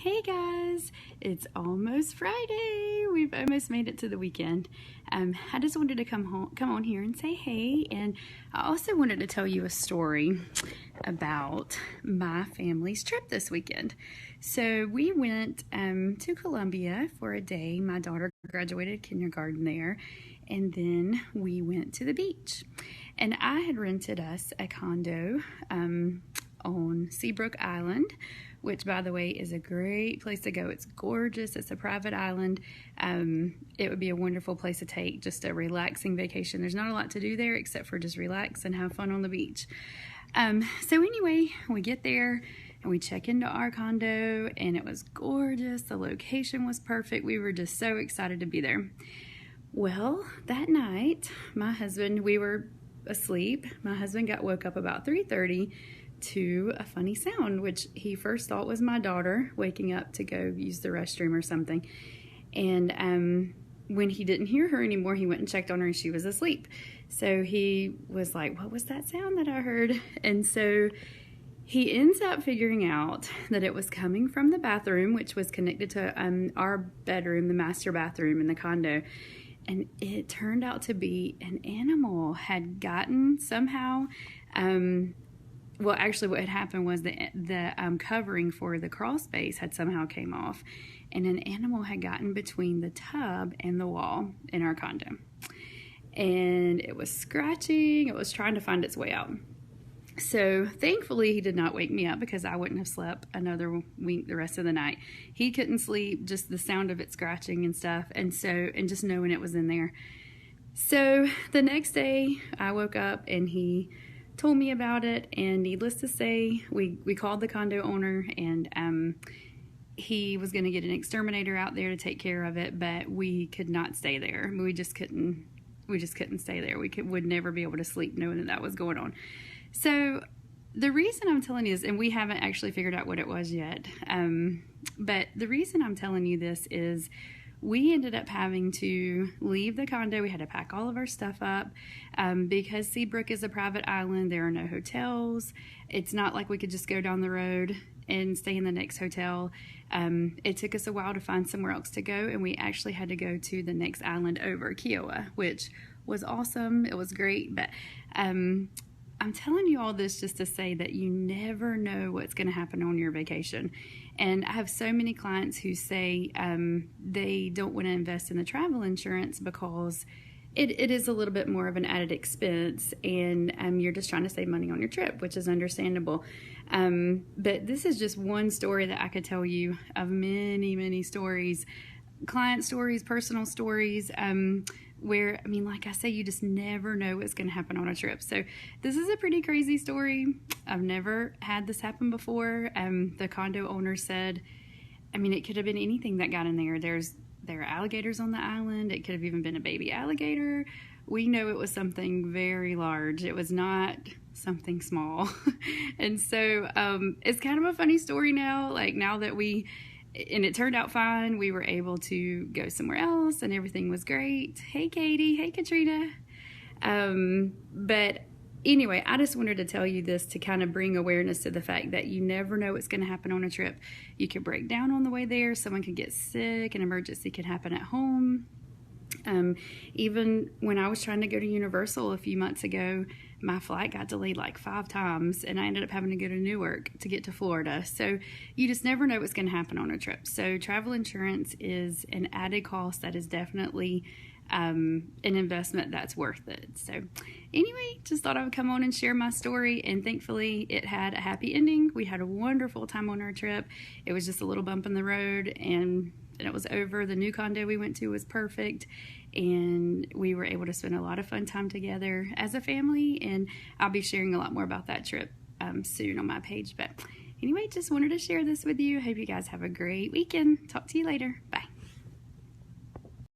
Hey guys, it's almost Friday. We've almost made it to the weekend. I just wanted to come on here and say hey, and I also wanted to tell you a story about my family's trip this weekend. So we went to Columbia for a day. My daughter graduated kindergarten there, and then we went to the beach. And I had rented us a condo on Seabrook Island, which, by the way, is a great place to go. It's gorgeous. It's a private island. It would be a wonderful place to take just a relaxing vacation. There's not a lot to do there except for just relax and have fun on the beach. So anyway, we get there and we check into our condo, and it was gorgeous. The location was perfect. We were just so excited to be there. Well, that night, we were asleep. My husband got woke up about 3:30 to a funny sound, which he first thought was my daughter waking up to go use the restroom or something. And when he didn't hear her anymore, he went and checked on her and she was asleep. So he was like, what was that sound that I heard? And so he ends up figuring out that it was coming from the bathroom, which was connected to our bedroom, the master bathroom in the condo. And it turned out to be an animal had gotten somehow, well, actually what had happened was the covering for the crawl space had somehow came off, and an animal had gotten between the tub and the wall in our condo. And it was scratching. It was trying to find its way out. So thankfully he did not wake me up, because I wouldn't have slept another wink the rest of the night. He couldn't sleep, just the sound of it scratching and stuff, and just knowing it was in there. So the next day I woke up and he told me about it, and needless to say, we called the condo owner, and he was going to get an exterminator out there to take care of it, but we could not stay there. We just couldn't stay there. We would never be able to sleep knowing that was going on. So the reason I'm telling you this, and we haven't actually figured out what it was yet, but the reason I'm telling you this is we ended up having to leave the condo. We had to pack all of our stuff up because Seabrook is a private island. There are no hotels. It's not like we could just go down the road and stay in the next hotel. It took us a while to find somewhere else to go, and we actually had to go to the next island over, Kiowa, which was awesome. It was great, but I'm telling you all this just to say that you never know what's going to happen on your vacation. And I have so many clients who say they don't want to invest in the travel insurance because it is a little bit more of an added expense, and you're just trying to save money on your trip, which is understandable. But this is just one story that I could tell you of many, many stories, client stories, personal stories, where, I mean, like I say, you just never know what's going to happen on a trip. So this is a pretty crazy story. I've never had this happen before. The condo owner said, I mean, it could have been anything that got in there. There are alligators on the island. It could have even been a baby alligator. We know it was something very large. It was not something small. And so it's kind of a funny story now, like now that and it turned out fine. We were able to go somewhere else and everything was great. Hey, Katie. Hey, Katrina. But anyway, I just wanted to tell you this to kind of bring awareness to the fact that you never know what's going to happen on a trip. You could break down on the way there. Someone could get sick. An emergency could happen at home. Even when I was trying to go to Universal a few months ago, my flight got delayed like 5 times, and I ended up having to go to Newark to get to Florida. So you just never know what's going to happen on a trip. So travel insurance is an added cost that is definitely an investment that's worth it. So anyway, just thought I would come on and share my story, and thankfully it had a happy ending. We had a wonderful time on our trip. It was just a little bump in the road, and it was over. The new condo we went to was perfect, and we were able to spend a lot of fun time together as a family, and I'll be sharing a lot more about that trip soon on my page. But anyway, just wanted to share this with you. Hope you guys have a great weekend. Talk to you later. Bye.